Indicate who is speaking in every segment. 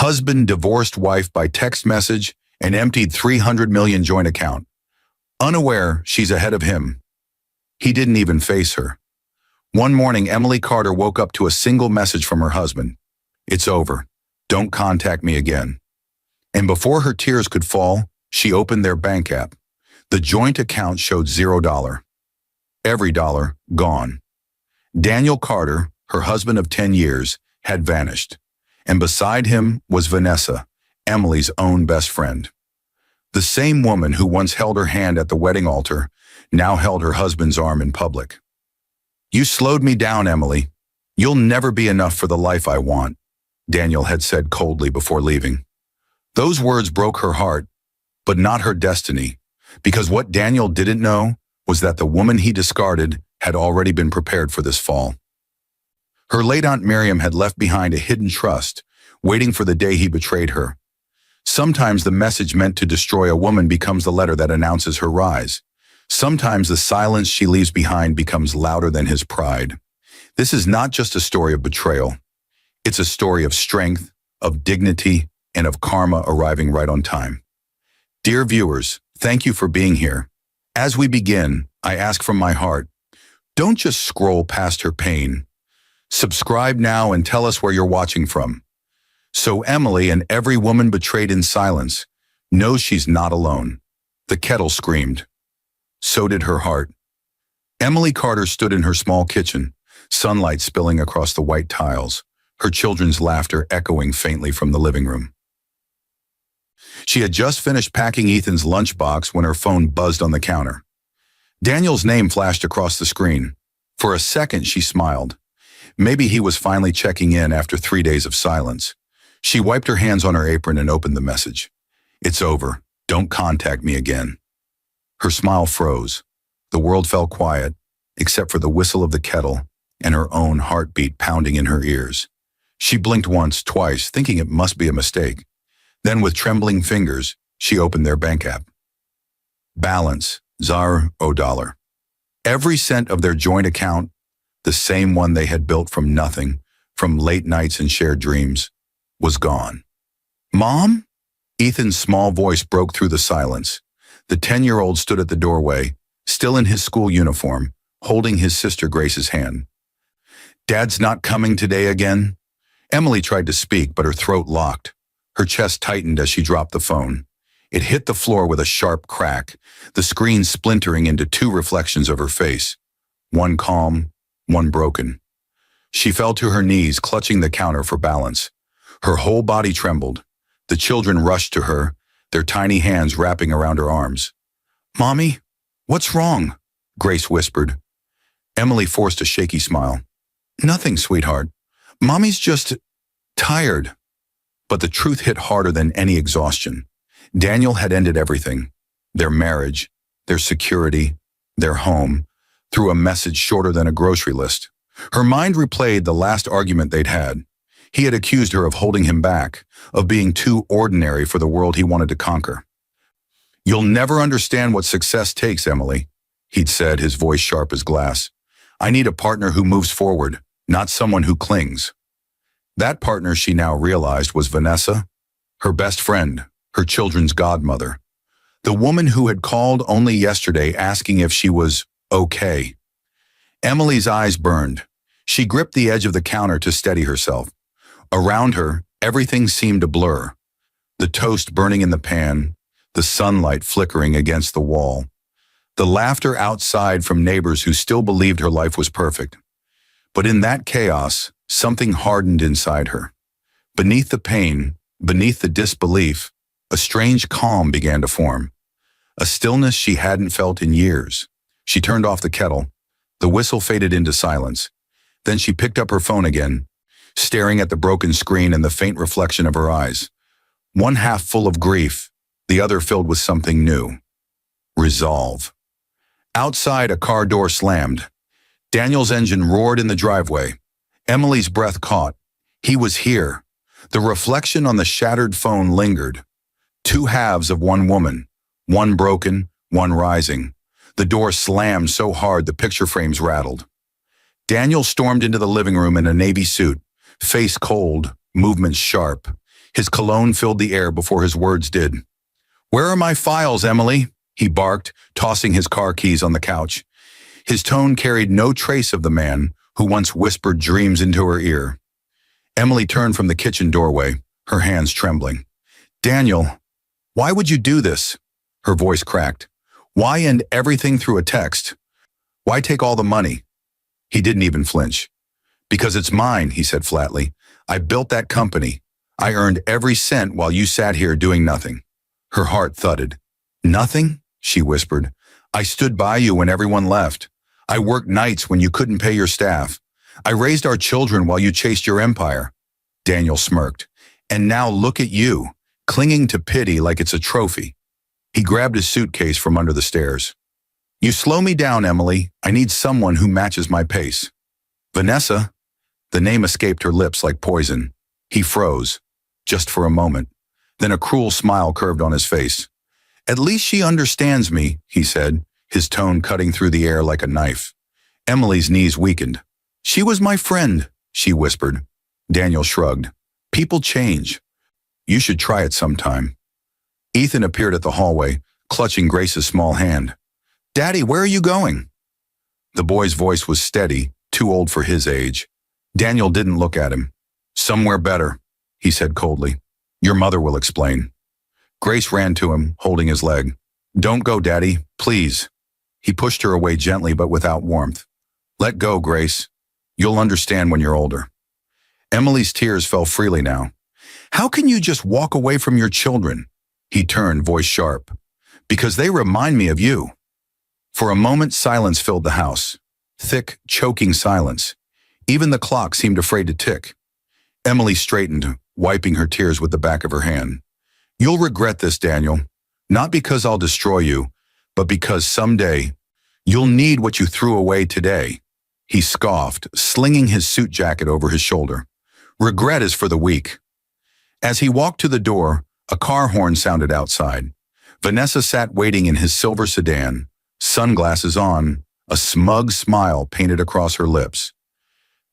Speaker 1: Husband divorced wife by text message and emptied 300 million joint account. Unaware she's ahead of him. He didn't even face her. One morning, Emily Carter woke up to a single message from her husband. "It's over. Don't contact me again." And before her tears could fall, she opened their bank app. The joint account showed $0. Every dollar gone. Daniel Carter, her husband of 10 years, had vanished. And beside him was Vanessa, Emily's own best friend. The same woman who once held her hand at the wedding altar now held her husband's arm in public. "You slowed me down, Emily. You'll never be enough for the life I want," Daniel had said coldly before leaving. Those words broke her heart, but not her destiny, because what Daniel didn't know was that the woman he discarded had already been prepared for this fall. Her late Aunt Miriam had left behind a hidden trust, waiting for the day he betrayed her. Sometimes the message meant to destroy a woman becomes the letter that announces her rise. Sometimes the silence she leaves behind becomes louder than his pride. This is not just a story of betrayal. It's a story of strength, of dignity, and of karma arriving right on time. Dear viewers, thank you for being here. As we begin, I ask from my heart, don't just scroll past her pain. Subscribe now and tell us where you're watching from. So Emily and every woman betrayed in silence knows she's not alone. The kettle screamed. So did her heart. Emily Carter stood in her small kitchen, sunlight spilling across the white tiles, her children's laughter echoing faintly from the living room. She had just finished packing Ethan's lunchbox when her phone buzzed on the counter. Daniel's name flashed across the screen. For a second, she smiled. Maybe he was finally checking in after 3 days of silence. She wiped her hands on her apron and opened the message. "It's over. Don't contact me again." Her smile froze. The world fell quiet, except for the whistle of the kettle and her own heartbeat pounding in her ears. She blinked once, twice, thinking it must be a mistake. Then with trembling fingers, she opened their bank app. Balance, $0. Every cent of their joint account, the same one they had built from nothing, from late nights and shared dreams, was gone. "Mom?" Ethan's small voice broke through the silence. The 10-year-old stood at the doorway, still in his school uniform, holding his sister Grace's hand. "Dad's not coming today again?" Emily tried to speak, but her throat locked. Her chest tightened as she dropped the phone. It hit the floor with a sharp crack, the screen splintering into two reflections of her face. One calm, one broken. She fell to her knees, clutching the counter for balance. Her whole body trembled. The children rushed to her, their tiny hands wrapping around her arms. "Mommy, what's wrong?" Grace whispered. Emily forced a shaky smile. "Nothing, sweetheart. Mommy's just tired." But the truth hit harder than any exhaustion. Daniel had ended everything. Their marriage, their security, their home, through a message shorter than a grocery list. Her mind replayed the last argument they'd had. He had accused her of holding him back, of being too ordinary for the world he wanted to conquer. "You'll never understand what success takes, Emily," he'd said, his voice sharp as glass. "I need a partner who moves forward, not someone who clings." That partner, she now realized, was Vanessa, her best friend, her children's godmother. The woman who had called only yesterday asking if she was okay. Emily's eyes burned. She gripped the edge of the counter to steady herself. Around her, everything seemed to blur. The toast burning in the pan, the sunlight flickering against the wall, the laughter outside from neighbors who still believed her life was perfect. But in that chaos, something hardened inside her. Beneath the pain, beneath the disbelief, a strange calm began to form. A stillness she hadn't felt in years. She turned off the kettle. The whistle faded into silence. Then she picked up her phone again, staring at the broken screen and the faint reflection of her eyes. One half full of grief, the other filled with something new. Resolve. Outside, a car door slammed. Daniel's engine roared in the driveway. Emily's breath caught. He was here. The reflection on the shattered phone lingered. Two halves of one woman, one broken, one rising. The door slammed so hard the picture frames rattled. Daniel stormed into the living room in a navy suit, face cold, movements sharp. His cologne filled the air before his words did. "Where are my files, Emily?" he barked, tossing his car keys on the couch. His tone carried no trace of the man who once whispered dreams into her ear. Emily turned from the kitchen doorway, her hands trembling. "Daniel, why would you do this?" Her voice cracked. "Why end everything through a text? Why take all the money?" He didn't even flinch. "Because it's mine," he said flatly. "I built that company. I earned every cent while you sat here doing nothing." Her heart thudded. "Nothing?" she whispered. "I stood by you when everyone left. I worked nights when you couldn't pay your staff. I raised our children while you chased your empire." Daniel smirked. "And now look at you, clinging to pity like it's a trophy." He grabbed his suitcase from under the stairs. "You slow me down, Emily. I need someone who matches my pace." "Vanessa?" The name escaped her lips like poison. He froze, just for a moment. Then a cruel smile curved on his face. "At least she understands me," he said, his tone cutting through the air like a knife. Emily's knees weakened. "She was my friend," she whispered. Daniel shrugged. "People change. You should try it sometime." Ethan appeared at the hallway, clutching Grace's small hand. "Daddy, where are you going?" The boy's voice was steady, too old for his age. Daniel didn't look at him. "Somewhere better," he said coldly. "Your mother will explain." Grace ran to him, holding his leg. "Don't go, Daddy, please." He pushed her away gently but without warmth. "Let go, Grace. You'll understand when you're older." Emily's tears fell freely now. "How can you just walk away from your children?" He turned, voice sharp. "Because they remind me of you." For a moment, silence filled the house. Thick, choking silence. Even the clock seemed afraid to tick. Emily straightened, wiping her tears with the back of her hand. "You'll regret this, Daniel. Not because I'll destroy you, but because someday you'll need what you threw away today." He scoffed, slinging his suit jacket over his shoulder. "Regret is for the weak." As he walked to the door, a car horn sounded outside. Vanessa sat waiting in his silver sedan, sunglasses on, a smug smile painted across her lips.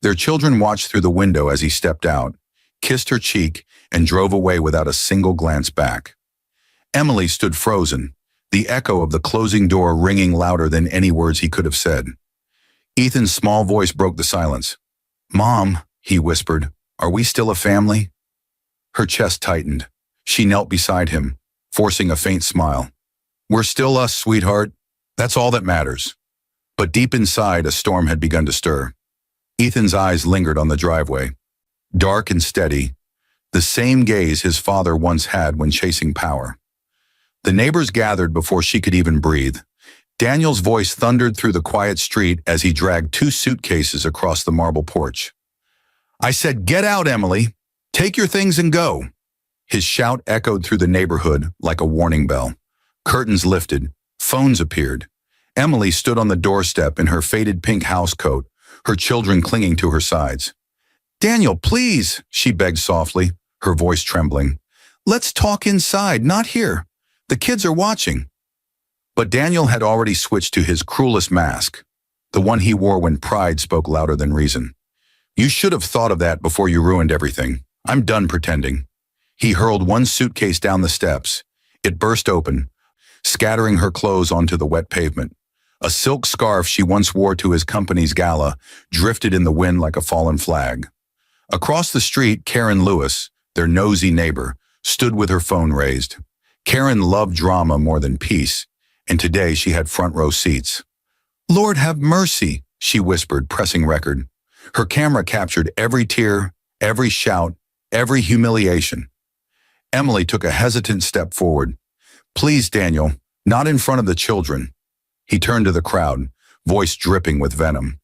Speaker 1: Their children watched through the window as he stepped out, kissed her cheek, and drove away without a single glance back. Emily stood frozen, the echo of the closing door ringing louder than any words he could have said. Ethan's small voice broke the silence. "Mom," he whispered, "are we still a family?" Her chest tightened. She knelt beside him, forcing a faint smile. "We're still us, sweetheart. That's all that matters." But deep inside, a storm had begun to stir. Ethan's eyes lingered on the driveway. Dark and steady, the same gaze his father once had when chasing power. The neighbors gathered before she could even breathe. Daniel's voice thundered through the quiet street as he dragged 2 suitcases across the marble porch. "I said, get out, Emily. Take your things and go." His shout echoed through the neighborhood like a warning bell. Curtains lifted. Phones appeared. Emily stood on the doorstep in her faded pink housecoat, her children clinging to her sides. "Daniel, please," she begged softly, her voice trembling. "Let's talk inside, not here. The kids are watching." But Daniel had already switched to his cruelest mask, the one he wore when pride spoke louder than reason. "You should have thought of that before you ruined everything. I'm done pretending." He hurled one suitcase down the steps. It burst open, scattering her clothes onto the wet pavement. A silk scarf she once wore to his company's gala drifted in the wind like a fallen flag. Across the street, Karen Lewis, their nosy neighbor, stood with her phone raised. Karen loved drama more than peace, and today she had front row seats. "Lord have mercy," she whispered, pressing record. Her camera captured every tear, every shout, every humiliation. Emily took a hesitant step forward. "Please, Daniel, not in front of the children." He turned to the crowd, voice dripping with venom.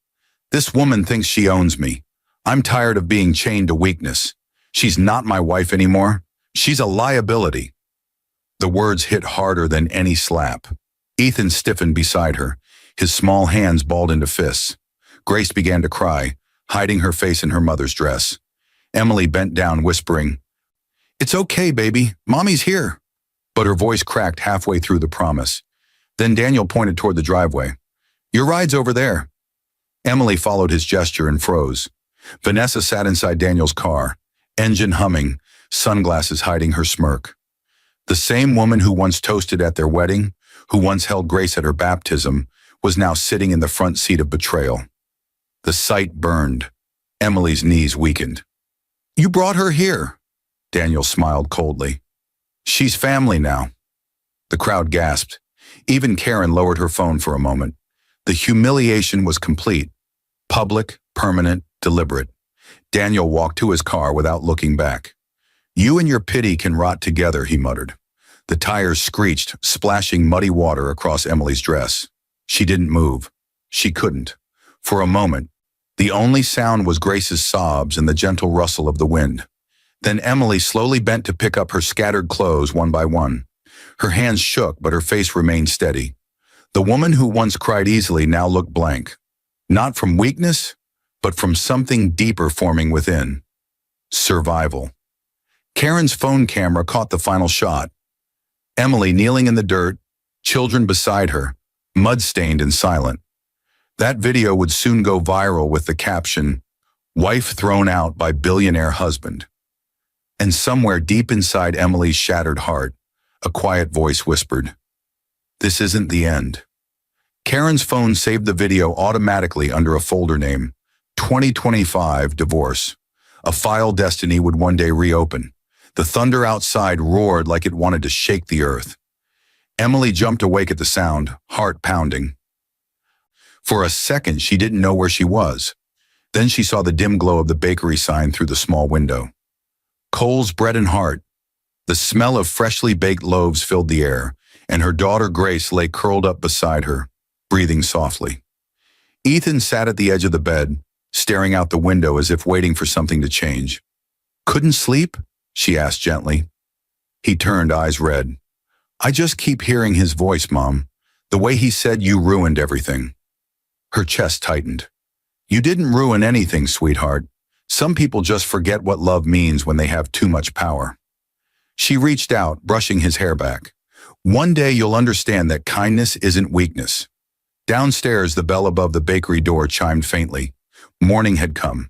Speaker 1: "This woman thinks she owns me. I'm tired of being chained to weakness. She's not my wife anymore. She's a liability." The words hit harder than any slap. Ethan stiffened beside her, his small hands balled into fists. Grace began to cry, hiding her face in her mother's dress. Emily bent down, whispering, "It's okay, baby. Mommy's here." But her voice cracked halfway through the promise. Then Daniel pointed toward the driveway. "Your ride's over there." Emily followed his gesture and froze. Vanessa sat inside Daniel's car, engine humming, sunglasses hiding her smirk. The same woman who once toasted at their wedding, who once held Grace at her baptism, was now sitting in the front seat of betrayal. The sight burned. Emily's knees weakened. "You brought her here." Daniel smiled coldly. "She's family now." The crowd gasped. Even Karen lowered her phone for a moment. The humiliation was complete. Public, permanent, deliberate. Daniel walked to his car without looking back. "You and your pity can rot together," he muttered. The tires screeched, splashing muddy water across Emily's dress. She didn't move. She couldn't. For a moment, the only sound was Grace's sobs and the gentle rustle of the wind. Then Emily slowly bent to pick up her scattered clothes one by one. Her hands shook, but her face remained steady. The woman who once cried easily now looked blank. Not from weakness, but from something deeper forming within. Survival. Karen's phone camera caught the final shot. Emily kneeling in the dirt, children beside her, mud-stained and silent. That video would soon go viral with the caption, "Wife thrown out by billionaire husband." And somewhere deep inside Emily's shattered heart, a quiet voice whispered, "This isn't the end." Karen's phone saved the video automatically under a folder name, 2025 Divorce. A file destiny would one day reopen. The thunder outside roared like it wanted to shake the earth. Emily jumped awake at the sound, heart pounding. For a second, she didn't know where she was. Then she saw the dim glow of the bakery sign through the small window. Cole's Bread and Heart. The smell of freshly baked loaves filled the air, and her daughter Grace lay curled up beside her, breathing softly. Ethan sat at the edge of the bed, staring out the window as if waiting for something to change. "Couldn't sleep?" she asked gently. He turned, eyes red. "I just keep hearing his voice, Mom. The way he said you ruined everything." Her chest tightened. "You didn't ruin anything, sweetheart. Some people just forget what love means when they have too much power." She reached out, brushing his hair back. "One day you'll understand that kindness isn't weakness." Downstairs, the bell above the bakery door chimed faintly. Morning had come.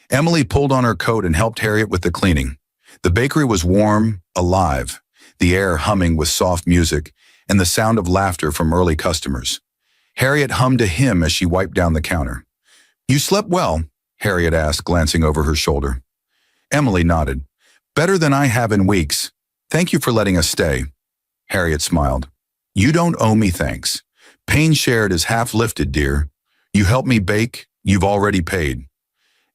Speaker 1: Emily pulled on her coat and helped Harriet with the cleaning. The bakery was warm, alive, the air humming with soft music and the sound of laughter from early customers. Harriet hummed a hymn as she wiped down the counter. "You slept well?" Harriet asked, glancing over her shoulder. Emily nodded. "Better than I have in weeks. Thank you for letting us stay." Harriet smiled. "You don't owe me thanks. Pain shared is half lifted, dear. You helped me bake, you've already paid."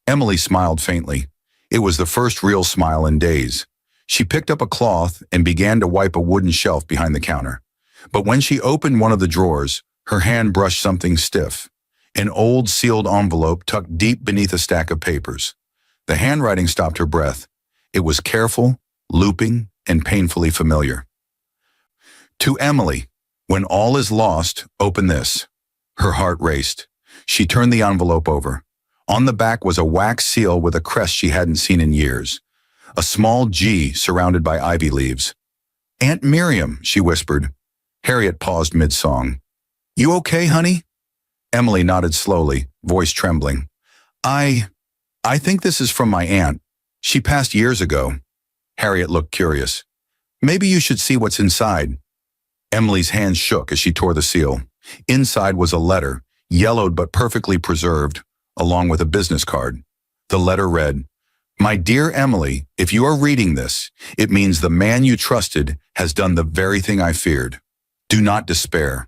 Speaker 1: Emily smiled faintly. It was the first real smile in days. She picked up a cloth and began to wipe a wooden shelf behind the counter. But when she opened one of the drawers, her hand brushed something stiff. An old sealed envelope tucked deep beneath a stack of papers. The handwriting stopped her breath. It was careful, looping, and painfully familiar. "To Emily, when all is lost, open this." Her heart raced. She turned the envelope over. On the back was a wax seal with a crest she hadn't seen in years. A small G surrounded by ivy leaves. "Aunt Miriam," she whispered. Harriet paused mid-song. "You okay, honey?" Emily nodded slowly, voice trembling. I think this is from my aunt. She passed years ago." Harriet looked curious. "Maybe you should see what's inside." Emily's hands shook as she tore the seal. Inside was a letter, yellowed but perfectly preserved, along with a business card. The letter read, "My dear Emily, if you are reading this, it means the man you trusted has done the very thing I feared. Do not despair.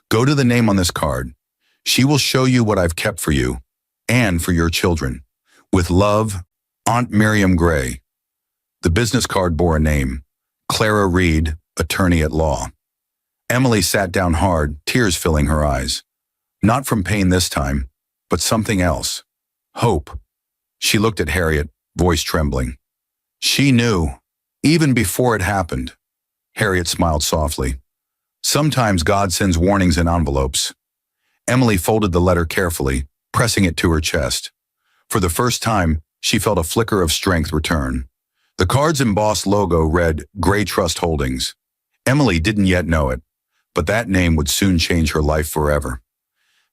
Speaker 1: Go to the name on this card. She will show you what I've kept for you, and for your children. With love, Aunt Miriam Gray." The business card bore a name, Clara Reed, attorney at law. Emily sat down hard, tears filling her eyes. Not from pain this time, but something else. Hope. She looked at Harriet, voice trembling. She knew, even before it happened. Harriet smiled softly. Sometimes God sends warnings in envelopes. Emily folded the letter carefully, pressing it to her chest. For the first time, she felt a flicker of strength return. The card's embossed logo read Gray Trust Holdings. Emily didn't yet know it, but that name would soon change her life forever.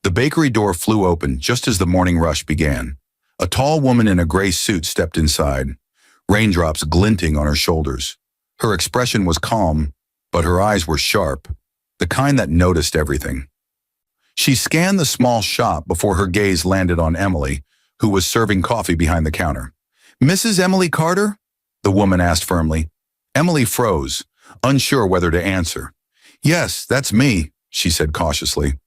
Speaker 1: The bakery door flew open just as the morning rush began. A tall woman in a gray suit stepped inside. raindrops glinting on her shoulders. Her expression was calm, but her eyes were sharp, the kind that noticed everything. She scanned the small shop before her gaze landed on Emily, who was serving coffee behind the counter. "Mrs. Emily Carter?" the woman asked firmly. Emily froze, unsure whether to answer. "Yes, that's me," she said cautiously.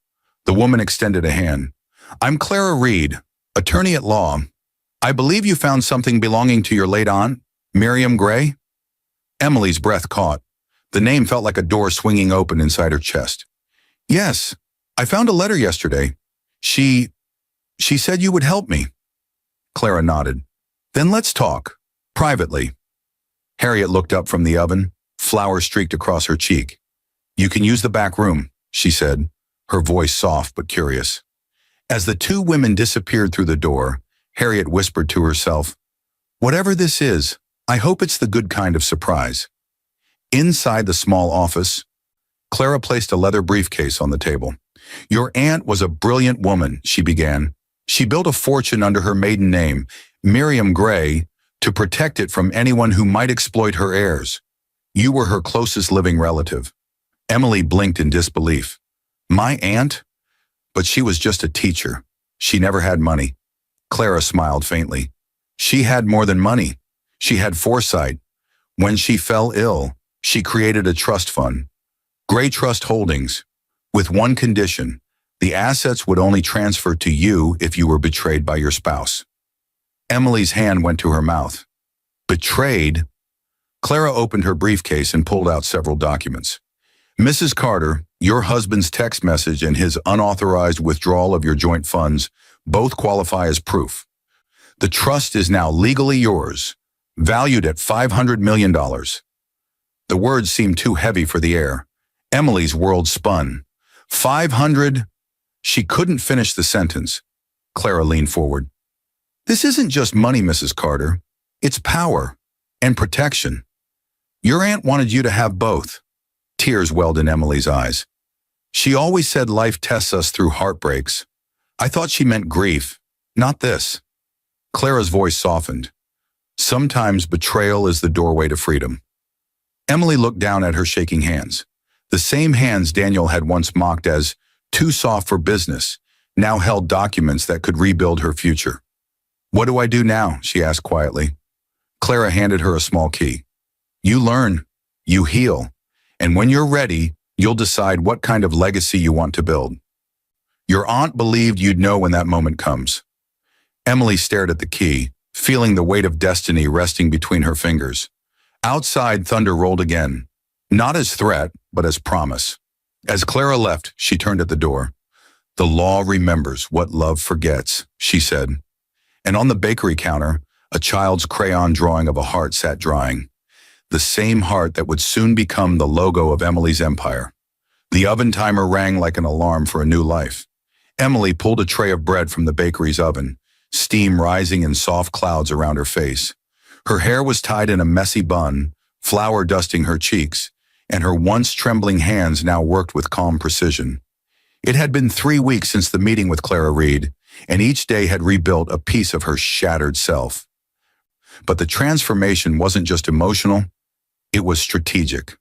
Speaker 1: The woman extended a hand. "I'm Clara Reed, attorney at law. I believe you found something belonging to your late aunt, Miriam Gray?" Emily's breath caught. The name felt like a door swinging open inside her chest. "Yes, I found a letter yesterday. She said you would help me." Clara nodded. "Then let's talk, privately." Harriet looked up from the oven, flour streaked across her cheek. "You can use the back room," she said, her voice soft but curious. As the two women disappeared through the door, Harriet whispered to herself, "Whatever this is, I hope it's the good kind of surprise." Inside the small office, Clara placed a leather briefcase on the table. "Your aunt was a brilliant woman," she began. "She built a fortune under her maiden name, Miriam Gray, to protect it from anyone who might exploit her heirs. You were her closest living relative." Emily blinked in disbelief. "My aunt? But she was just a teacher. She never had money." Clara smiled faintly. "She had more than money. She had foresight. When she fell ill, she created a trust fund, Gray Trust Holdings, with one condition: the assets would only transfer to you if you were betrayed by your spouse." Emily's hand went to her mouth. "Betrayed?" Clara opened her briefcase and pulled out several documents. "Mrs. Carter, your husband's text message and his unauthorized withdrawal of your joint funds both qualify as proof. The trust is now legally yours, valued at $500 million. The words seemed too heavy for the air. Emily's world spun. 500? She couldn't finish the sentence. Clara leaned forward. "This isn't just money, Mrs. Carter. It's power and protection. Your aunt wanted you to have both." Tears welled in Emily's eyes. "She always said life tests us through heartbreaks. I thought she meant grief, not this." Clara's voice softened. "Sometimes betrayal is the doorway to freedom." Emily looked down at her shaking hands. The same hands Daniel had once mocked as too soft for business now held documents that could rebuild her future. "What do I do now?" she asked quietly. Clara handed her a small key. "You learn, you heal, and when you're ready, you'll decide what kind of legacy you want to build. Your aunt believed you'd know when that moment comes." Emily stared at the key, feeling the weight of destiny resting between her fingers. Outside, thunder rolled again, not as threat, but as promise. As Clara left, she turned at the door. "The law remembers what love forgets," she said. And on the bakery counter, a child's crayon drawing of a heart sat drying. The same heart that would soon become the logo of Emily's empire. The oven timer rang like an alarm for a new life. Emily pulled a tray of bread from the bakery's oven, steam rising in soft clouds around her face. Her hair was tied in a messy bun, flour dusting her cheeks, and her once trembling hands now worked with calm precision. It had been 3 weeks since the meeting with Clara Reed, and each day had rebuilt a piece of her shattered self. But the transformation wasn't just emotional, it was strategic.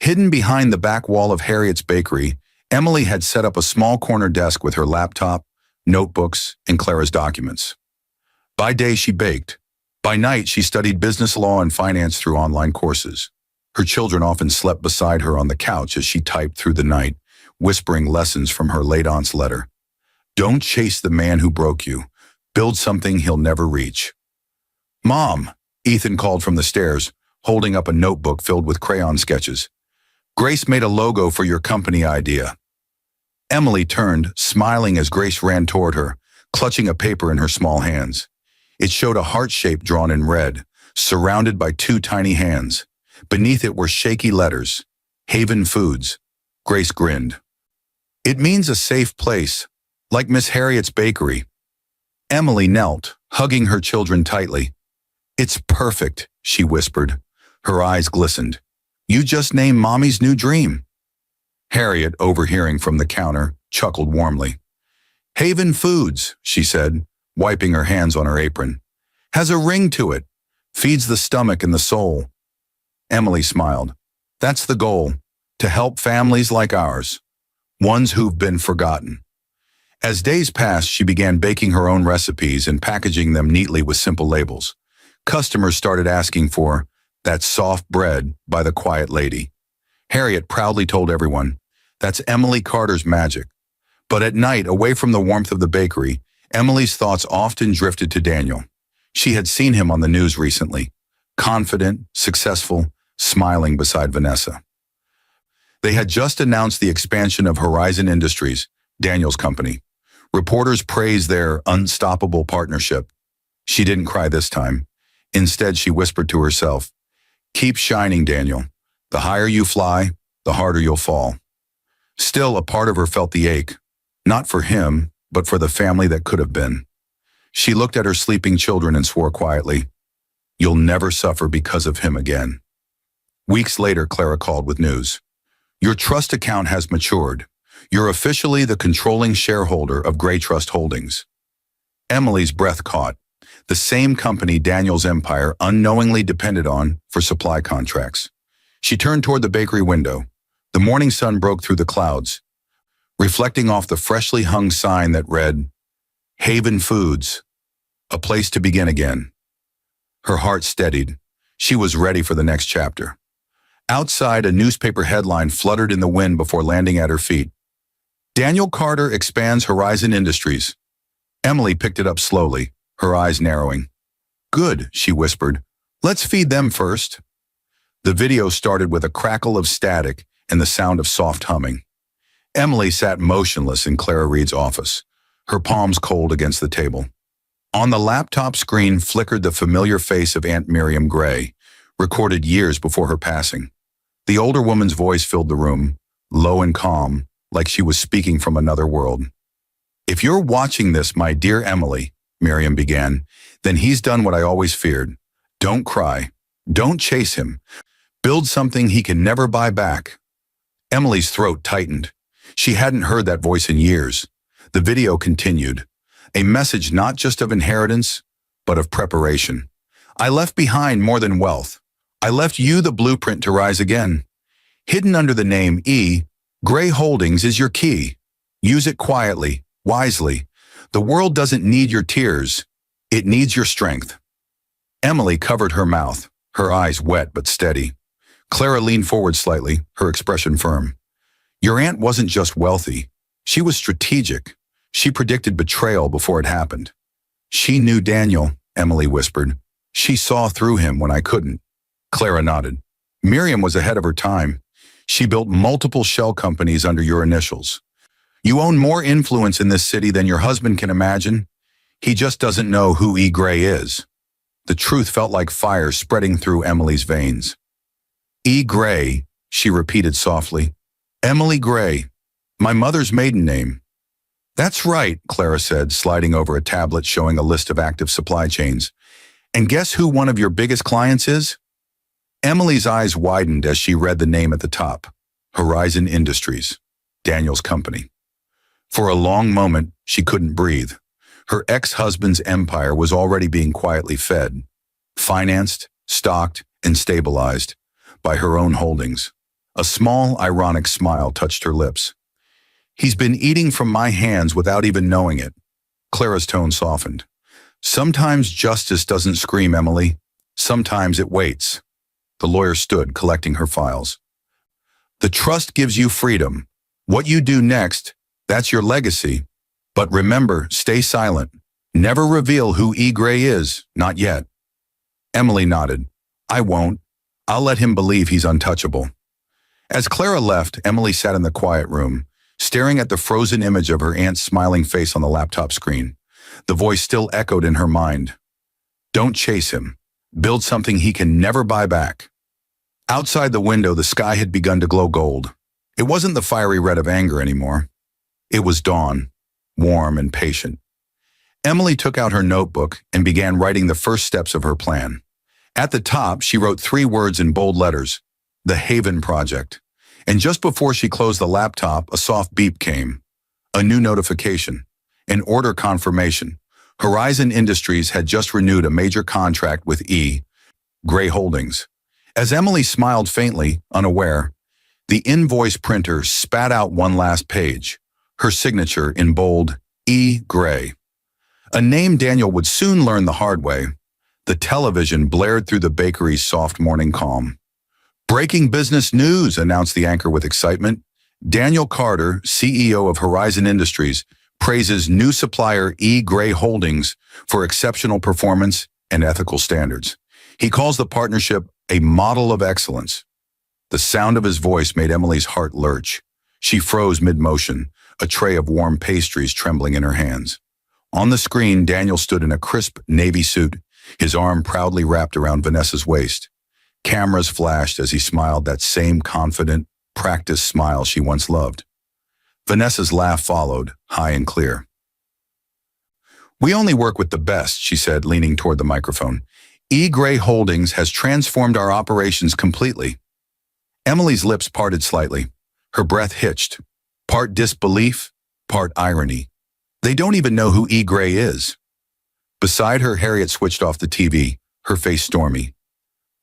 Speaker 1: Hidden behind the back wall of Harriet's bakery, Emily had set up a small corner desk with her laptop, notebooks, and Clara's documents. By day, she baked. By night, she studied business law and finance through online courses. Her children often slept beside her on the couch as she typed through the night, whispering lessons from her late aunt's letter. "Don't chase the man who broke you. Build something he'll never reach." "Mom," Ethan called from the stairs, holding up a notebook filled with crayon sketches. "Grace made a logo for your company idea." Emily turned, smiling as Grace ran toward her, clutching a paper in her small hands. It showed a heart shape drawn in red, surrounded by 2 tiny hands. Beneath it were shaky letters, Haven Foods. Grace grinned. "It means a safe place, like Miss Harriet's bakery." Emily knelt, hugging her children tightly. "It's perfect," she whispered. Her eyes glistened. "You just named Mommy's new dream." Harriet, overhearing from the counter, chuckled warmly. "Haven Foods," she said, wiping her hands on her apron. "Has a ring to it. Feeds the stomach and the soul. Emily smiled. That's the goal, to help families like ours, ones who've been forgotten. As days passed, she began baking her own recipes and packaging them neatly with simple labels. Customers started asking for that soft bread by the quiet lady. Harriet proudly told everyone, that's Emily Carter's magic. But at night, away from the warmth of the bakery, Emily's thoughts often drifted to Daniel. She had seen him on the news recently, confident, successful, smiling beside Vanessa. They had just announced the expansion of Horizon Industries, Daniel's company. Reporters praised their unstoppable partnership. She didn't cry this time. Instead, she whispered to herself, keep shining, Daniel. The higher you fly, the harder you'll fall. Still, a part of her felt the ache, not for him, but for the family that could have been. She looked at her sleeping children and swore quietly, you'll never suffer because of him again. Weeks later, Clara called with news. Your trust account has matured. You're officially the controlling shareholder of Gray Trust Holdings. Emily's breath caught. The same company Daniel's empire unknowingly depended on for supply contracts. She turned toward the bakery window. The morning sun broke through the clouds, reflecting off the freshly hung sign that read, Haven Foods, a place to begin again. Her heart steadied. She was ready for the next chapter. Outside, a newspaper headline fluttered in the wind before landing at her feet. Daniel Carter expands Horizon Industries. Emily picked it up slowly, her eyes narrowing. Good, she whispered. Let's feed them first. The video started with a crackle of static and the sound of soft humming. Emily sat motionless in Clara Reed's office, her palms cold against the table. On the laptop screen flickered the familiar face of Aunt Miriam Gray, recorded years before her passing. The older woman's voice filled the room, low and calm, like she was speaking from another world. If you're watching this, my dear Emily, Miriam began, then he's done what I always feared. Don't cry. Don't chase him. Build something he can never buy back. Emily's throat tightened. She hadn't heard that voice in years. The video continued. A message not just of inheritance, but of preparation. I left behind more than wealth. I left you the blueprint to rise again. Hidden under the name E, Gray Holdings is your key. Use it quietly, wisely. The world doesn't need your tears. It needs your strength. Emily covered her mouth, her eyes wet but steady. Clara leaned forward slightly, her expression firm. Your aunt wasn't just wealthy. She was strategic. She predicted betrayal before it happened. She knew Daniel, Emily whispered. She saw through him when I couldn't. Clara nodded. Miriam was ahead of her time. She built multiple shell companies under your initials. You own more influence in this city than your husband can imagine. He just doesn't know who E. Gray is. The truth felt like fire spreading through Emily's veins. E. Gray, she repeated softly. Emily Gray, my mother's maiden name. That's right, Clara said, sliding over a tablet showing a list of active supply chains. And guess who one of your biggest clients is? Emily's eyes widened as she read the name at the top. Horizon Industries, Daniel's company. For a long moment, she couldn't breathe. Her ex-husband's empire was already being quietly fed, financed, stocked, and stabilized by her own holdings. A small, ironic smile touched her lips. He's been eating from my hands without even knowing it. Clara's tone softened. Sometimes justice doesn't scream, Emily. Sometimes it waits. The lawyer stood, collecting her files. The trust gives you freedom. What you do next, that's your legacy. But remember, stay silent. Never reveal who E. Gray is, not yet. Emily nodded. I won't. I'll let him believe he's untouchable. As Clara left, Emily sat in the quiet room, staring at the frozen image of her aunt's smiling face on the laptop screen. The voice still echoed in her mind. Don't chase him. Build something he can never buy back. Outside the window, the sky had begun to glow gold. It wasn't the fiery red of anger anymore. It was dawn, warm and patient. Emily took out her notebook and began writing the first steps of her plan. At the top, she wrote 3 words in bold letters, The Haven Project. And just before she closed the laptop, a soft beep came. A new notification. An order confirmation. Horizon Industries had just renewed a major contract with E, Gray Holdings. As Emily smiled faintly, unaware, the invoice printer spat out one last page, her signature in bold, E. Gray. A name Daniel would soon learn the hard way. The television blared through the bakery's soft morning calm. "Breaking business news," announced the anchor with excitement. Daniel Carter, CEO of Horizon Industries, praises new supplier E. Gray Holdings for exceptional performance and ethical standards. He calls the partnership a model of excellence. The sound of his voice made Emily's heart lurch. She froze mid-motion, a tray of warm pastries trembling in her hands. On the screen, Daniel stood in a crisp navy suit, his arm proudly wrapped around Vanessa's waist. Cameras flashed as he smiled, that same confident, practiced smile she once loved. Vanessa's laugh followed, high and clear. "We only work with the best," she said, leaning toward the microphone. "E. Gray Holdings has transformed our operations completely." Emily's lips parted slightly. Her breath hitched, part disbelief, part irony. They don't even know who E. Gray is. Beside her, Harriet switched off the TV, her face stormy.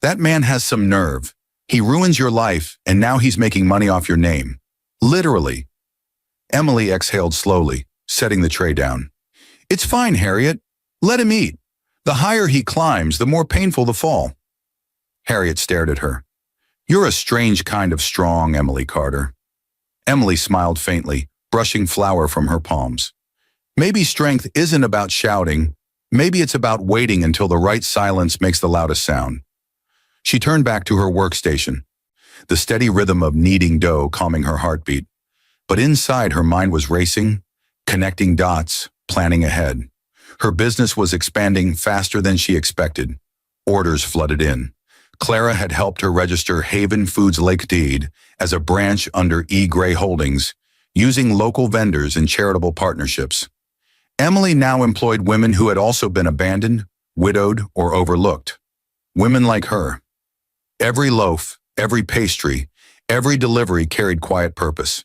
Speaker 1: "That man has some nerve. He ruins your life, and now he's making money off your name. Literally." Emily exhaled slowly, setting the tray down. "It's fine, Harriet. Let him eat. The higher he climbs, the more painful the fall." Harriet stared at her. "You're a strange kind of strong, Emily Carter." Emily smiled faintly, brushing flour from her palms. "Maybe strength isn't about shouting. Maybe it's about waiting until the right silence makes the loudest sound." She turned back to her workstation, the steady rhythm of kneading dough calming her heartbeat. But inside, her mind was racing, connecting dots, planning ahead. Her business was expanding faster than she expected. Orders flooded in. Clara had helped her register Haven Foods Emptied as a branch under E. Gray Holdings, using local vendors and charitable partnerships. Emily now employed women who had also been abandoned, widowed, or overlooked. Women like her. Every loaf, every pastry, every delivery carried quiet purpose.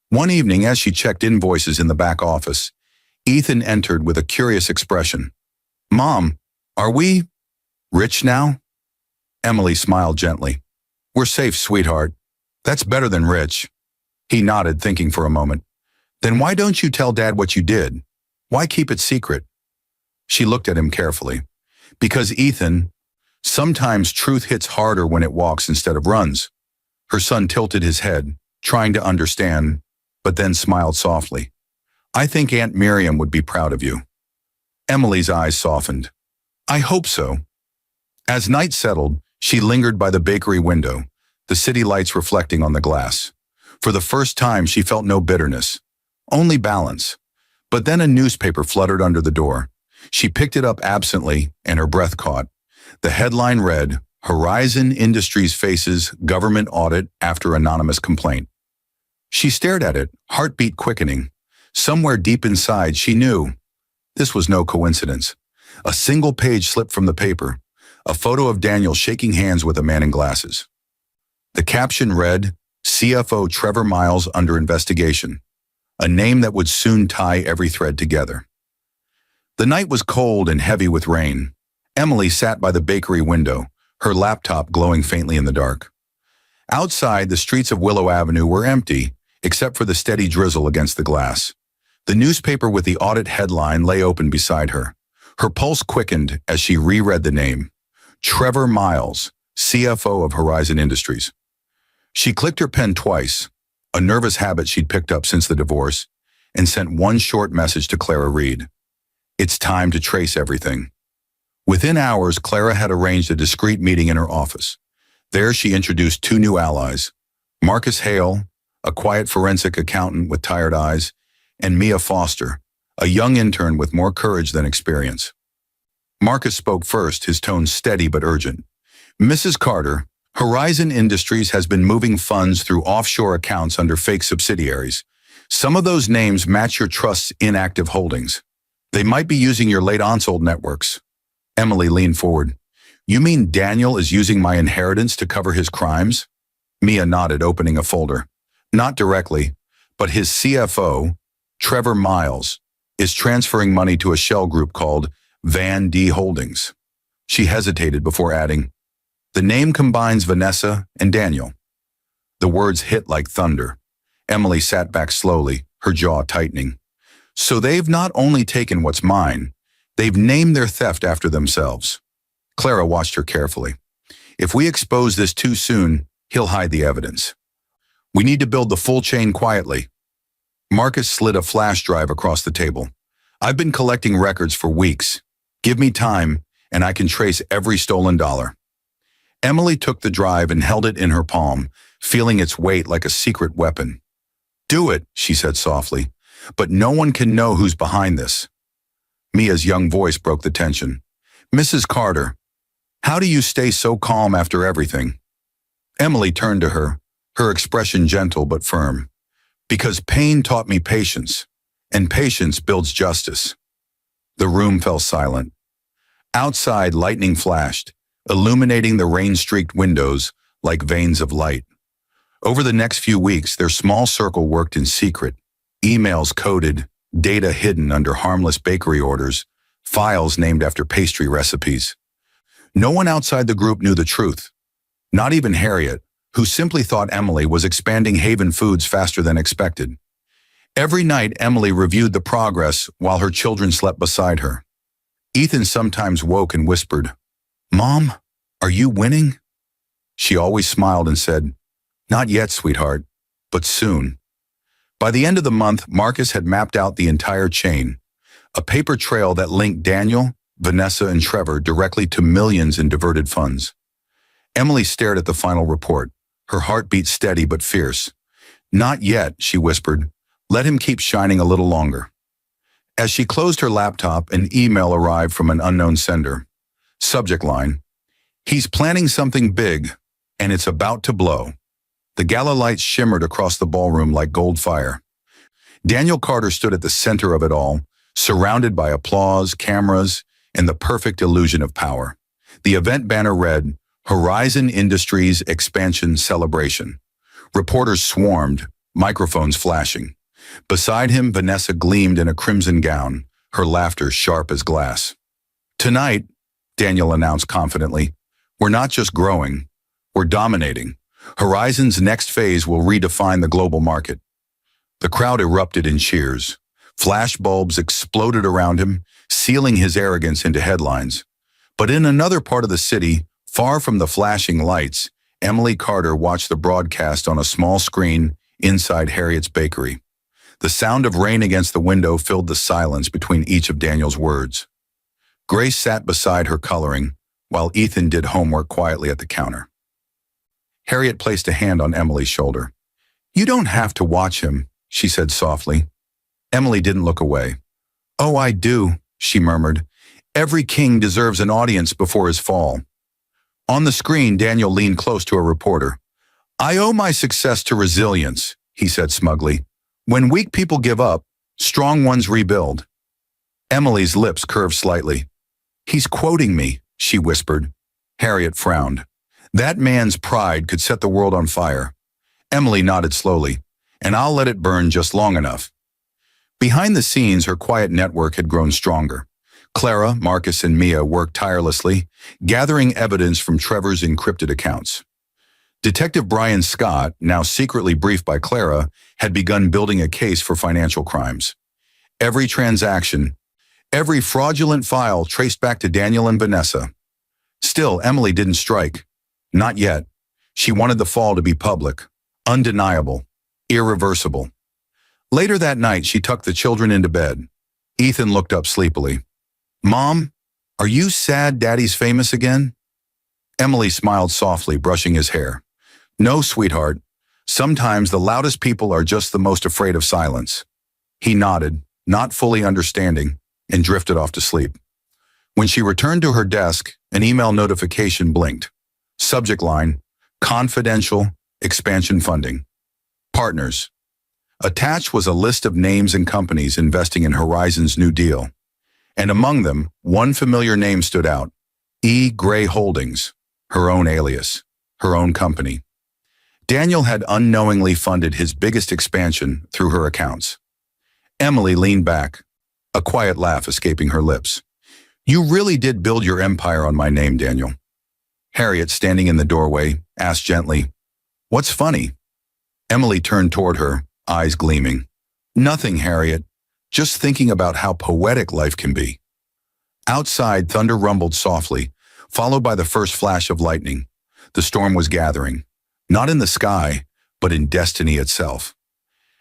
Speaker 1: One evening, as she checked invoices in the back office, Ethan entered with a curious expression. "Mom, are we rich now?" Emily smiled gently. "We're safe, sweetheart. That's better than rich." He nodded, thinking for a moment. "Then why don't you tell Dad what you did? Why keep it secret?" She looked at him carefully. "Because, Ethan, sometimes truth hits harder when it walks instead of runs." Her son tilted his head, trying to understand, but then smiled softly. "I think Aunt Miriam would be proud of you." Emily's eyes softened. "I hope so." As night settled, she lingered by the bakery window, the city lights reflecting on the glass. For the first time, she felt no bitterness, only balance. But then a newspaper fluttered under the door. She picked it up absently, and her breath caught. The headline read, "Horizon Industries faces government audit after anonymous complaint." She stared at it, heartbeat quickening. Somewhere deep inside, she knew this was no coincidence. A single page slipped from the paper, a photo of Daniel shaking hands with a man in glasses. The caption read, "CFO Trevor Miles under investigation," a name that would soon tie every thread together. The night was cold and heavy with rain. Emily sat by the bakery window, her laptop glowing faintly in the dark. Outside, the streets of Willow Avenue were empty, except for the steady drizzle against the glass. The newspaper with the audit headline lay open beside her. Her pulse quickened as she reread the name. Trevor Miles, CFO of Horizon Industries. She clicked her pen twice, a nervous habit she'd picked up since the divorce, and sent one short message to Clara Reed. "It's time to trace everything." Within hours, Clara had arranged a discreet meeting in her office. There she introduced two new allies, Marcus Hale, a quiet forensic accountant with tired eyes, and Mia Foster, a young intern with more courage than experience. Marcus spoke first, his tone steady but urgent. "Mrs. Carter, Horizon Industries has been moving funds through offshore accounts under fake subsidiaries. Some of those names match your trust's inactive holdings. They might be using your late aunt's old networks." Emily leaned forward. "You mean Daniel is using my inheritance to cover his crimes?" Mia nodded, opening a folder. "Not directly, but his CFO, Trevor Miles, is transferring money to a shell group called Van D Holdings." She hesitated before adding, The name combines Vanessa and Daniel. The words hit like thunder. Emily sat back slowly, her jaw tightening. So they've not only taken what's mine, they've named their theft after themselves. Clara watched her carefully. If we expose this too soon, he'll hide the evidence. We need to build the full chain quietly. Marcus slid a flash drive across the table. I've been collecting records for weeks. Give me time, and I can trace every stolen dollar. Emily took the drive and held it in her palm, feeling its weight like a secret weapon. Do it, she said softly, but no one can know who's behind this. Mia's young voice broke the tension. Mrs. Carter, how do you stay so calm after everything? Emily turned to her, her expression gentle but firm. Because pain taught me patience, and patience builds justice. The room fell silent. Outside, lightning flashed, illuminating the rain-streaked windows like veins of light. Over the next few weeks, their small circle worked in secret. Emails coded, data hidden under harmless bakery orders, files named after pastry recipes. No one outside the group knew the truth. Not even Harriet, who simply thought Emily was expanding Haven Foods faster than expected. Every night, Emily reviewed the progress while her children slept beside her. Ethan sometimes woke and whispered, Mom, are you winning? She always smiled and said, Not yet, sweetheart, but soon. By the end of the month, Marcus had mapped out the entire chain, a paper trail that linked Daniel, Vanessa, and Trevor directly to millions in diverted funds. Emily stared at the final report, her heartbeat steady but fierce. Not yet, she whispered. Let him keep shining a little longer. As she closed her laptop, an email arrived from an unknown sender. Subject line, He's planning something big, and it's about to blow. The gala lights shimmered across the ballroom like gold fire. Daniel Carter stood at the center of it all, surrounded by applause, cameras, and the perfect illusion of power. The event banner read, Horizon Industries Expansion Celebration. Reporters swarmed, microphones flashing. Beside him, Vanessa gleamed in a crimson gown, her laughter sharp as glass. Tonight, Daniel announced confidently, we're not just growing, we're dominating. Horizon's next phase will redefine the global market. The crowd erupted in cheers. Flash bulbs exploded around him, sealing his arrogance into headlines. But in another part of the city, far from the flashing lights, Emily Carter watched the broadcast on a small screen inside Harriet's bakery. The sound of rain against the window filled the silence between each of Daniel's words. Grace sat beside her coloring, while Ethan did homework quietly at the counter. Harriet placed a hand on Emily's shoulder. You don't have to watch him, she said softly. Emily didn't look away. Oh, I do, she murmured. Every king deserves an audience before his fall. On the screen, Daniel leaned close to a reporter. I owe my success to resilience, he said smugly. When weak people give up, strong ones rebuild. Emily's lips curved slightly. He's quoting me, she whispered. Harriet frowned. That man's pride could set the world on fire. Emily nodded slowly. And I'll let it burn just long enough. Behind the scenes, her quiet network had grown stronger. Clara, Marcus, and Mia worked tirelessly, gathering evidence from Trevor's encrypted accounts. Detective Brian Scott, now secretly briefed by Clara, had begun building a case for financial crimes. Every transaction, every fraudulent file traced back to Daniel and Vanessa. Still, Emily didn't strike. Not yet. She wanted the fall to be public, undeniable, irreversible. Later that night, she tucked the children into bed. Ethan looked up sleepily. Mom, are you sad Daddy's famous again? Emily smiled softly, brushing his hair. No, sweetheart. Sometimes the loudest people are just the most afraid of silence. He nodded, not fully understanding, and drifted off to sleep. When she returned to her desk, an email notification blinked. Subject line, confidential, expansion funding. Partners. Attached was a list of names and companies investing in Horizon's new deal. And among them, one familiar name stood out. E. Gray Holdings, her own alias, her own company. Daniel had unknowingly funded his biggest expansion through her accounts. Emily leaned back, a quiet laugh escaping her lips. You really did build your empire on my name, Daniel. Harriet, standing in the doorway, asked gently, "What's funny?" Emily turned toward her, eyes gleaming. "Nothing, Harriet. Just thinking about how poetic life can be." Outside, thunder rumbled softly, followed by the first flash of lightning. The storm was gathering, not in the sky, but in destiny itself.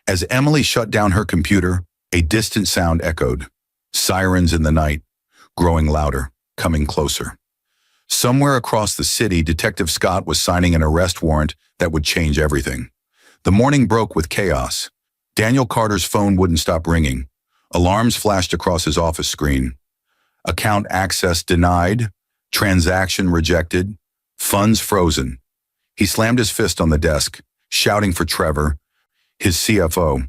Speaker 1: As Emily shut down her computer, a distant sound echoed. Sirens in the night, growing louder, coming closer. Somewhere across the city, Detective Scott was signing an arrest warrant that would change everything. The morning broke with chaos. Daniel Carter's phone wouldn't stop ringing. Alarms flashed across his office screen. Account access denied, transaction rejected, funds frozen. He slammed his fist on the desk, shouting for Trevor, his CFO.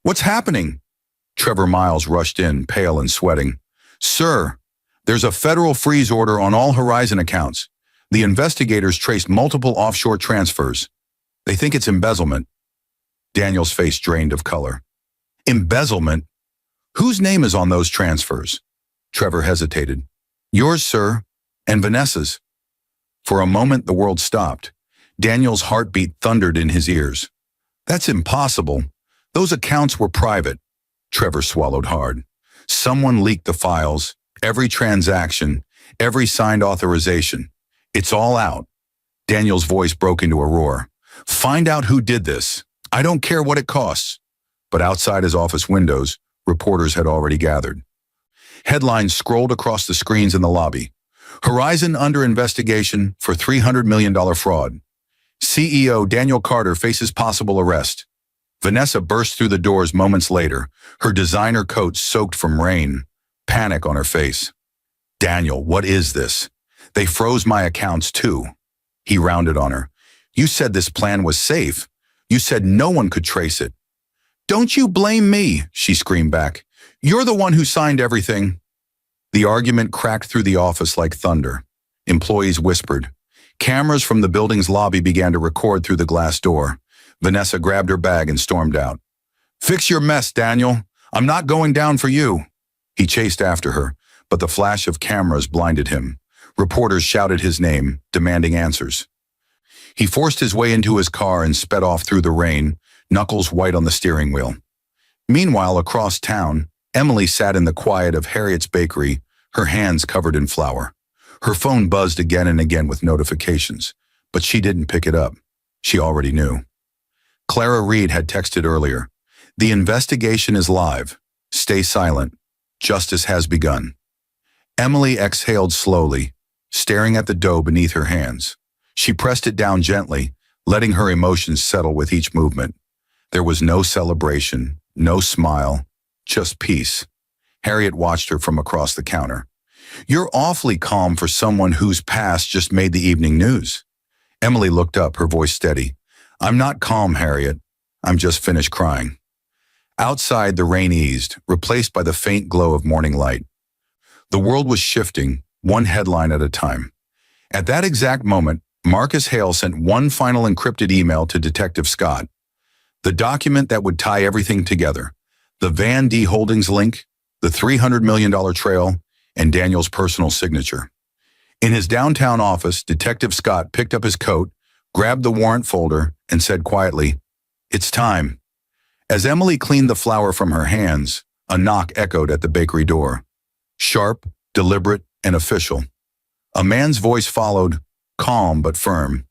Speaker 1: "What's happening?" Trevor Miles rushed in, pale and sweating. "Sir, there's a federal freeze order on all Horizon accounts. The investigators traced multiple offshore transfers. They think it's embezzlement." Daniel's face drained of color. "Embezzlement? Whose name is on those transfers?" Trevor hesitated. "Yours, sir, and Vanessa's." For a moment, the world stopped. Daniel's heartbeat thundered in his ears. "That's impossible. Those accounts were private." Trevor swallowed hard. "Someone leaked the files, every transaction, every signed authorization. It's all out." Daniel's voice broke into a roar. "Find out who did this. I don't care what it costs." But outside his office windows, reporters had already gathered. Headlines scrolled across the screens in the lobby. "Horizon under investigation for $300 million fraud. CEO Daniel Carter faces possible arrest." Vanessa burst through the doors moments later, her designer coat soaked from rain, panic on her face. "Daniel, what is this? They froze my accounts too." He rounded on her. "You said this plan was safe. You said no one could trace it." "Don't you blame me," she screamed back. "You're the one who signed everything." The argument cracked through the office like thunder. Employees whispered. Cameras from the building's lobby began to record through the glass door. Vanessa grabbed her bag and stormed out. "Fix your mess, Daniel. I'm not going down for you." He chased after her, but the flash of cameras blinded him. Reporters shouted his name, demanding answers. He forced his way into his car and sped off through the rain, knuckles white on the steering wheel. Meanwhile, across town, Emily sat in the quiet of Harriet's bakery, her hands covered in flour. Her phone buzzed again and again with notifications, but she didn't pick it up. She already knew. Clara Reed had texted earlier. "The investigation is live. Stay silent. Justice has begun." Emily exhaled slowly, staring at the dough beneath her hands. She pressed it down gently, letting her emotions settle with each movement. There was no celebration, no smile, just peace. Harriet watched her from across the counter. "You're awfully calm for someone whose past just made the evening news." Emily looked up, her voice steady. "I'm not calm, Harriet. I'm just finished crying." Outside, the rain eased, replaced by the faint glow of morning light. The world was shifting, one headline at a time. At that exact moment, Marcus Hale sent one final encrypted email to Detective Scott. The document that would tie everything together. The Van D Holdings link, the $300 million trail, and Daniel's personal signature. In his downtown office, Detective Scott picked up his coat, grabbed the warrant folder, and said quietly, "It's time." As Emily cleaned the flour from her hands, a knock echoed at the bakery door. Sharp, deliberate, and official. A man's voice followed, calm but firm.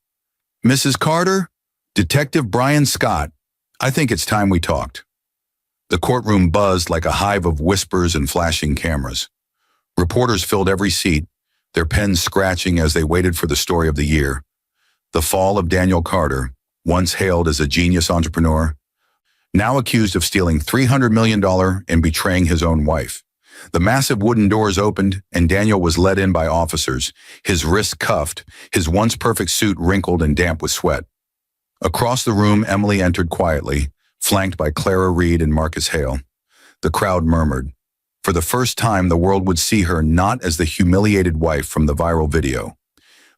Speaker 1: "Mrs. Carter, Detective Brian Scott, I think it's time we talked." The courtroom buzzed like a hive of whispers and flashing cameras. Reporters filled every seat, their pens scratching as they waited for the story of the year. The fall of Daniel Carter, once hailed as a genius entrepreneur, now accused of stealing $300 million and betraying his own wife. The massive wooden doors opened, and Daniel was led in by officers, his wrists cuffed, his once perfect suit wrinkled and damp with sweat. Across the room, Emily entered quietly, flanked by Clara Reed and Marcus Hale. The crowd murmured. For the first time, the world would see her not as the humiliated wife from the viral video,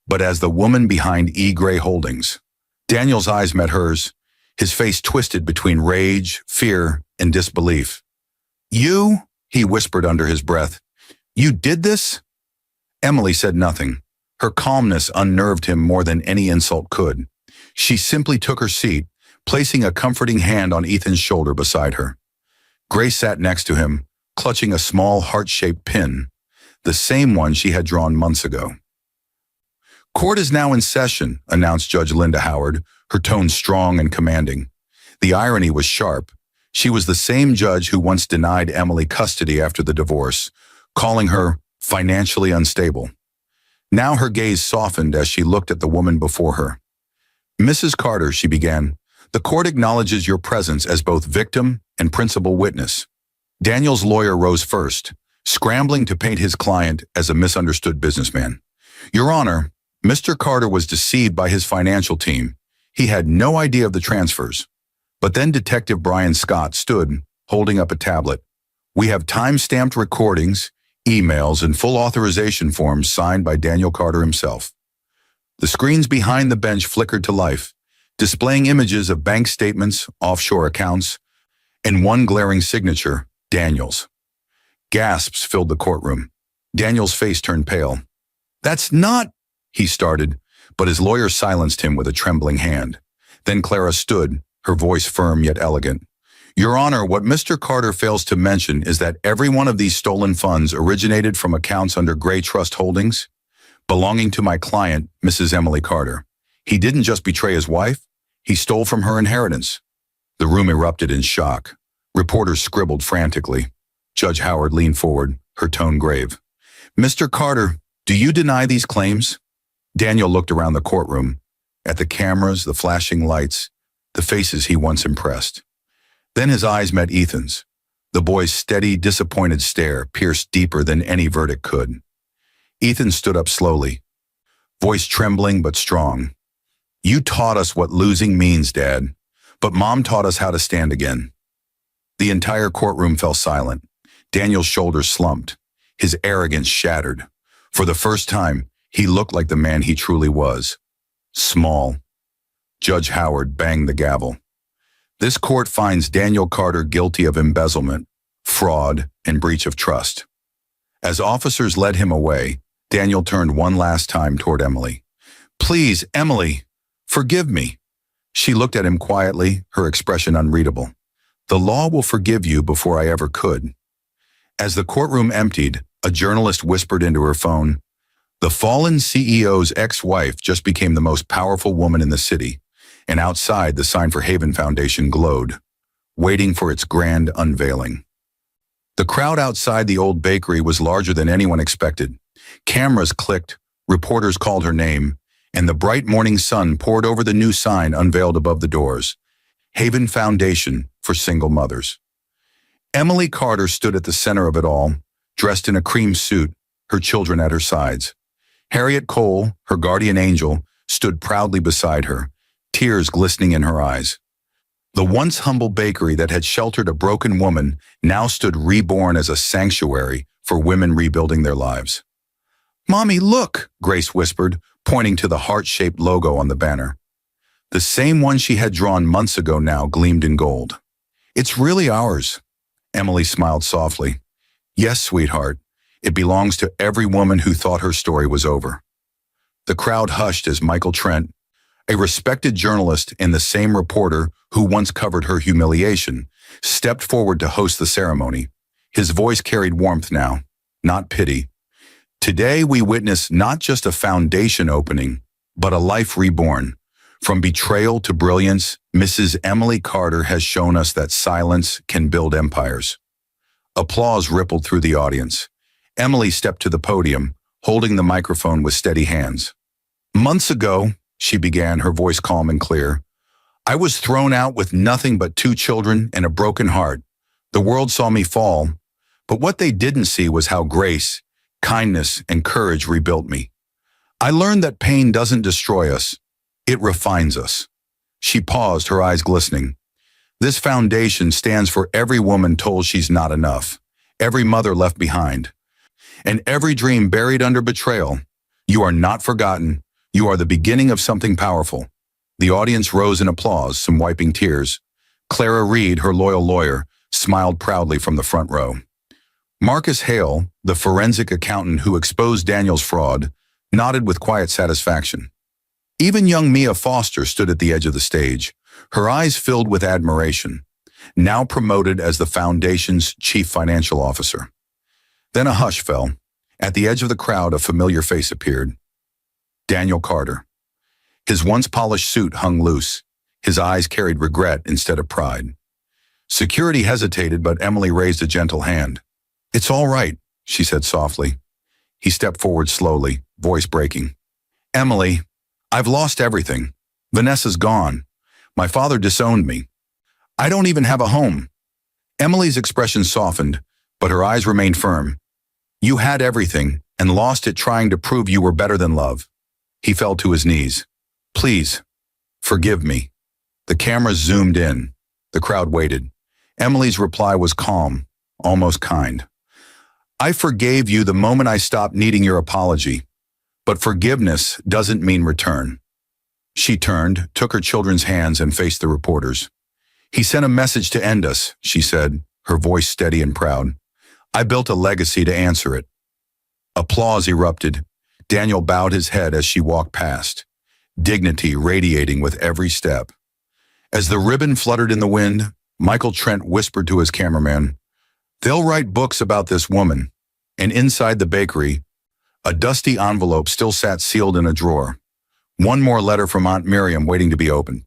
Speaker 1: but as the woman behind E. Gray Holdings. Daniel's eyes met hers, his face twisted between rage, fear, and disbelief. "You?" he whispered under his breath. "You did this?" Emily said nothing. Her calmness unnerved him more than any insult could. She simply took her seat, placing a comforting hand on Ethan's shoulder beside her. Grace sat next to him, clutching a small heart-shaped pin, the same one she had drawn months ago. "Court is now in session," announced Judge Linda Howard, her tone strong and commanding. The irony was sharp. She was the same judge who once denied Emily custody after the divorce, calling her financially unstable. Now her gaze softened as she looked at the woman before her. "Mrs. Carter," she began, "the court acknowledges your presence as both victim and principal witness." Daniel's lawyer rose first, scrambling to paint his client as a misunderstood businessman. "Your Honor, Mr. Carter was deceived by his financial team. He had no idea of the transfers." But then Detective Brian Scott stood, holding up a tablet. "We have time-stamped recordings, emails, and full authorization forms signed by Daniel Carter himself." The screens behind the bench flickered to life, displaying images of bank statements, offshore accounts, and one glaring signature, Daniel's. Gasps filled the courtroom. Daniel's face turned pale. "That's not," he started, but his lawyer silenced him with a trembling hand. Then Clara stood, her voice firm yet elegant. "Your Honor, what Mr. Carter fails to mention is that every one of these stolen funds originated from accounts under Gray Trust Holdings, belonging to my client, Mrs. Emily Carter. He didn't just betray his wife, he stole from her inheritance." The room erupted in shock. Reporters scribbled frantically. Judge Howard leaned forward, her tone grave. "Mr. Carter, do you deny these claims?" Daniel looked around the courtroom, at the cameras, the flashing lights, the faces he once impressed. Then his eyes met Ethan's. The boy's steady, disappointed stare pierced deeper than any verdict could. Ethan stood up slowly, voice trembling but strong. "You taught us what losing means, Dad, but Mom taught us how to stand again." The entire courtroom fell silent. Daniel's shoulders slumped, his arrogance shattered. For the first time, he looked like the man he truly was. Small. Judge Howard banged the gavel. "This court finds Daniel Carter guilty of embezzlement, fraud, and breach of trust." As officers led him away, Daniel turned one last time toward Emily. "Please, Emily, forgive me." She looked at him quietly, her expression unreadable. "The law will forgive you before I ever could." As the courtroom emptied, a journalist whispered into her phone, "The fallen CEO's ex-wife just became the most powerful woman in the city," and outside the sign for Haven Foundation glowed, waiting for its grand unveiling. The crowd outside the old bakery was larger than anyone expected. Cameras clicked, reporters called her name, and the bright morning sun poured over the new sign unveiled above the doors. Haven Foundation for Single Mothers. Emily Carter stood at the center of it all, dressed in a cream suit, her children at her sides. Harriet Cole, her guardian angel, stood proudly beside her, tears glistening in her eyes. The once humble bakery that had sheltered a broken woman now stood reborn as a sanctuary for women rebuilding their lives. "Mommy, look," Grace whispered, pointing to the heart-shaped logo on the banner. The same one she had drawn months ago now gleamed in gold. "It's really ours." Emily smiled softly. "Yes, sweetheart. It belongs to every woman who thought her story was over." The crowd hushed as Michael Trent, a respected journalist and the same reporter who once covered her humiliation, stepped forward to host the ceremony. His voice carried warmth now, not pity. "Today we witness not just a foundation opening, but a life reborn. From betrayal to brilliance, Mrs. Emily Carter has shown us that silence can build empires." Applause rippled through the audience. Emily stepped to the podium, holding the microphone with steady hands. "Months ago," she began, her voice calm and clear, "I was thrown out with nothing but 2 children and a broken heart. The world saw me fall, but what they didn't see was how grace, kindness, and courage rebuilt me. I learned that pain doesn't destroy us, it refines us." She paused, her eyes glistening. "This foundation stands for every woman told she's not enough, every mother left behind, and every dream buried under betrayal. You are not forgotten. You are the beginning of something powerful." The audience rose in applause, some wiping tears. Clara Reed, her loyal lawyer, smiled proudly from the front row. Marcus Hale, the forensic accountant who exposed Daniel's fraud, nodded with quiet satisfaction. Even young Mia Foster stood at the edge of the stage, her eyes filled with admiration, now promoted as the foundation's chief financial officer. Then a hush fell. At the edge of the crowd, a familiar face appeared. Daniel Carter. His once polished suit hung loose. His eyes carried regret instead of pride. Security hesitated, but Emily raised a gentle hand. "It's all right," she said softly. He stepped forward slowly, voice breaking. "Emily, I've lost everything. Vanessa's gone. My father disowned me. I don't even have a home." Emily's expression softened, but her eyes remained firm. "You had everything and lost it trying to prove you were better than love." He fell to his knees. "Please, forgive me." The cameras zoomed in. The crowd waited. Emily's reply was calm, almost kind. "I forgave you the moment I stopped needing your apology, but forgiveness doesn't mean return." She turned, took her children's hands, and faced the reporters. "He sent a message to end us," she said, her voice steady and proud. "I built a legacy to answer it." Applause erupted. Daniel bowed his head as she walked past, dignity radiating with every step. As the ribbon fluttered in the wind, Michael Trent whispered to his cameraman, "They'll write books about this woman." And inside the bakery, a dusty envelope still sat sealed in a drawer. One more letter from Aunt Miriam waiting to be opened.